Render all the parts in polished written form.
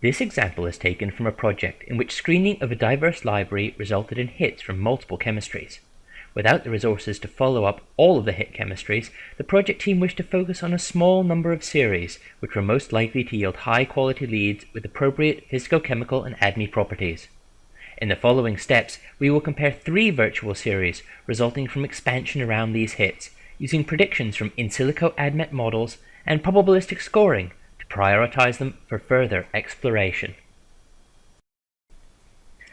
This example is taken from a project in which screening of a diverse library resulted in hits from multiple chemistries. Without the resources to follow up all of the hit chemistries, the project team wished to focus on a small number of series which were most likely to yield high-quality leads with appropriate physicochemical and ADME properties. In the following steps, we will compare 3 virtual series resulting from expansion around these hits, using predictions from in silico ADMET models and probabilistic scoring to prioritize them for further exploration.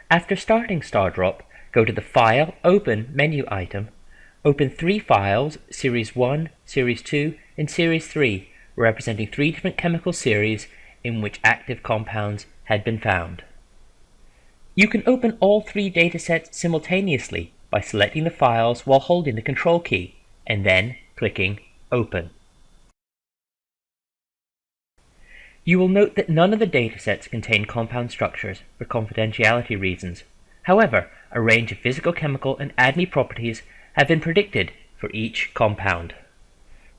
After starting StarDrop, go to the File, Open menu item, open 3 files, Series 1, Series 2, and Series 3, representing 3 different chemical series in which active compounds had been found. You can open all 3 datasets simultaneously by selecting the files while holding the Control key, and then clicking Open. You will note that none of the datasets contain compound structures for confidentiality reasons. However, a range of physicochemical and ADME properties have been predicted for each compound.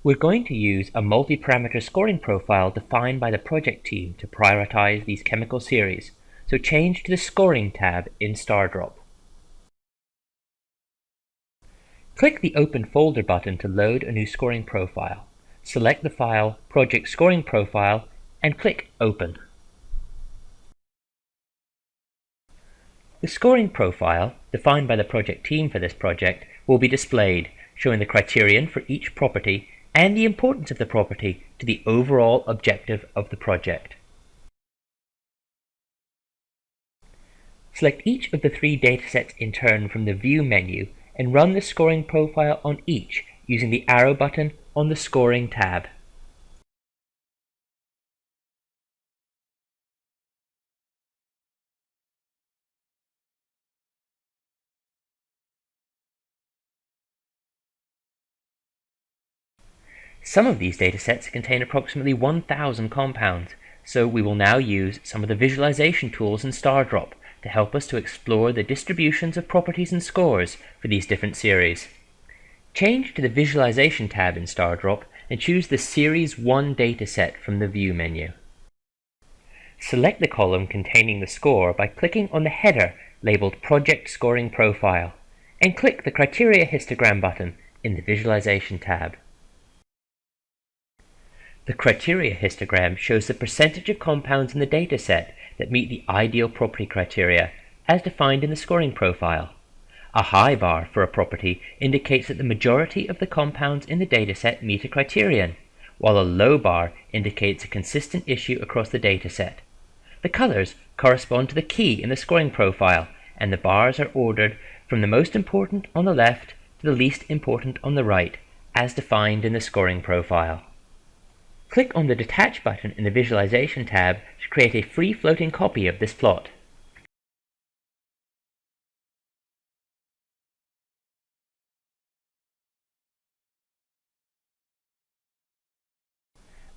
We're going to use a multi-parameter scoring profile defined by the project team to prioritize these chemical series, so change to the Scoring tab in StarDrop. Click the Open Folder button to load a new scoring profile. Select the file Project Scoring Profile and click Open. The scoring profile, defined by the project team for this project, will be displayed, showing the criterion for each property and the importance of the property to the overall objective of the project. Select each of the 3 datasets in turn from the View menu and run the scoring profile on each using the arrow button on the Scoring tab. Some of these datasets contain approximately 1,000 compounds, so we will now use some of the visualization tools in StarDrop to help us to explore the distributions of properties and scores for these different series. Change to the Visualization tab in StarDrop and choose the Series 1 dataset from the View menu. Select the column containing the score by clicking on the header labeled Project Scoring Profile, and click the Criteria Histogram button in the Visualization tab. The criteria histogram shows the percentage of compounds in the dataset that meet the ideal property criteria, as defined in the scoring profile. A high bar for a property indicates that the majority of the compounds in the dataset meet a criterion, while a low bar indicates a consistent issue across the dataset. The colors correspond to the key in the scoring profile, and the bars are ordered from the most important on the left to the least important on the right, as defined in the scoring profile. Click on the Detach button in the Visualization tab to create a free-floating copy of this plot.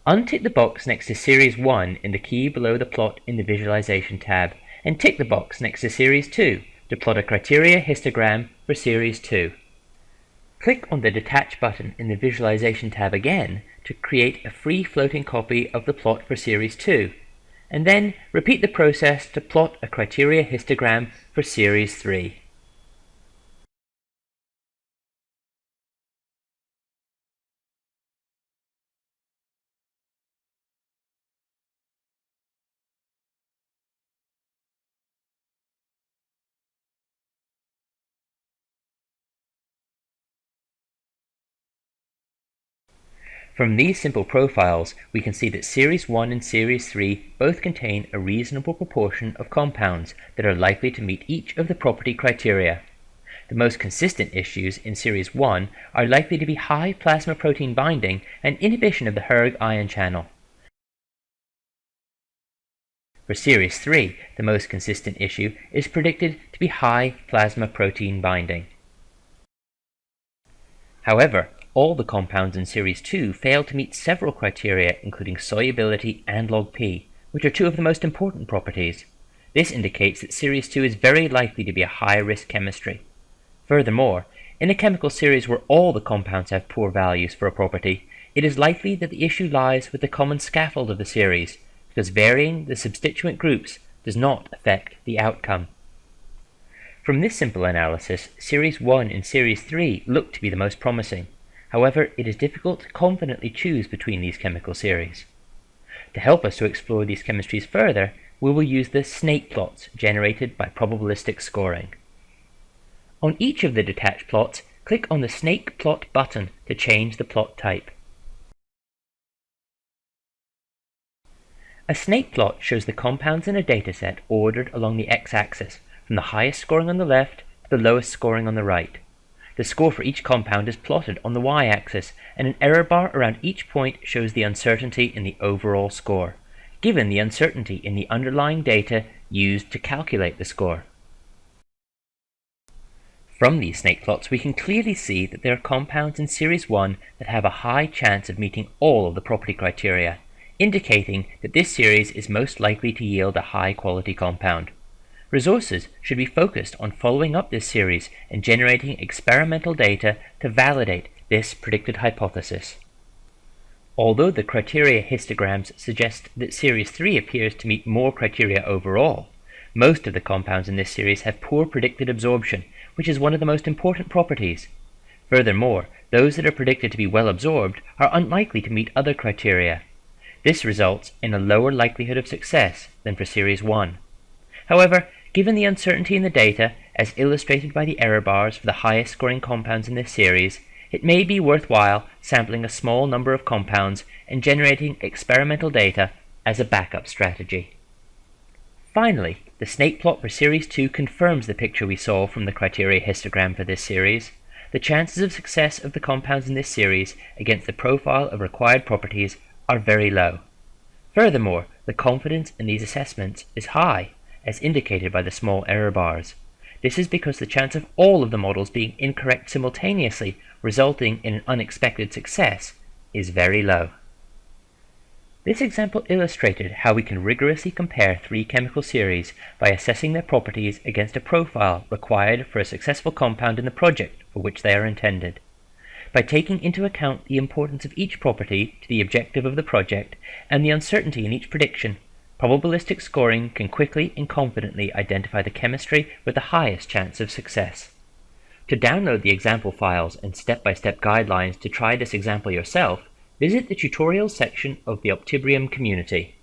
Untick the box next to Series 1 in the key below the plot in the Visualization tab, and tick the box next to Series 2 to plot a criteria histogram for Series 2. Click on the Detach button in the Visualization tab again to create a free floating copy of the plot for Series 2, and then repeat the process to plot a criteria histogram for Series 3. From these simple profiles, we can see that Series 1 and Series 3 both contain a reasonable proportion of compounds that are likely to meet each of the property criteria. The most consistent issues in Series 1 are likely to be high plasma protein binding and inhibition of the hERG ion channel. For Series 3, the most consistent issue is predicted to be high plasma protein binding. However, all the compounds in Series 2 fail to meet several criteria including solubility and log P, which are 2 of the most important properties. This indicates that Series 2 is very likely to be a high-risk chemistry. Furthermore, in a chemical series where all the compounds have poor values for a property, it is likely that the issue lies with the common scaffold of the series, because varying the substituent groups does not affect the outcome. From this simple analysis, Series 1 and Series 3 look to be the most promising. However, it is difficult to confidently choose between these chemical series. To help us to explore these chemistries further, we will use the snake plots generated by probabilistic scoring. On each of the detached plots, click on the snake plot button to change the plot type. A snake plot shows the compounds in a dataset ordered along the x-axis, from the highest scoring on the left to the lowest scoring on the right. The score for each compound is plotted on the y-axis, and an error bar around each point shows the uncertainty in the overall score, given the uncertainty in the underlying data used to calculate the score. From these snake plots, we can clearly see that there are compounds in Series 1 that have a high chance of meeting all of the property criteria, indicating that this series is most likely to yield a high-quality compound. Resources should be focused on following up this series and generating experimental data to validate this predicted hypothesis. Although the criteria histograms suggest that Series 3 appears to meet more criteria overall, most of the compounds in this series have poor predicted absorption, which is one of the most important properties. Furthermore, those that are predicted to be well absorbed are unlikely to meet other criteria. This results in a lower likelihood of success than for Series 1. However, given the uncertainty in the data, as illustrated by the error bars for the highest scoring compounds in this series, it may be worthwhile sampling a small number of compounds and generating experimental data as a backup strategy. Finally, the snake plot for Series 2 confirms the picture we saw from the criteria histogram for this series. The chances of success of the compounds in this series against the profile of required properties are very low. Furthermore, the confidence in these assessments is high, as indicated by the small error bars. This is because the chance of all of the models being incorrect simultaneously, resulting in an unexpected success, is very low. This example illustrated how we can rigorously compare three chemical series by assessing their properties against a profile required for a successful compound in the project for which they are intended. By taking into account the importance of each property to the objective of the project and the uncertainty in each prediction, probabilistic scoring can quickly and confidently identify the chemistry with the highest chance of success. To download the example files and step-by-step guidelines to try this example yourself, visit the tutorials section of the Optibrium community.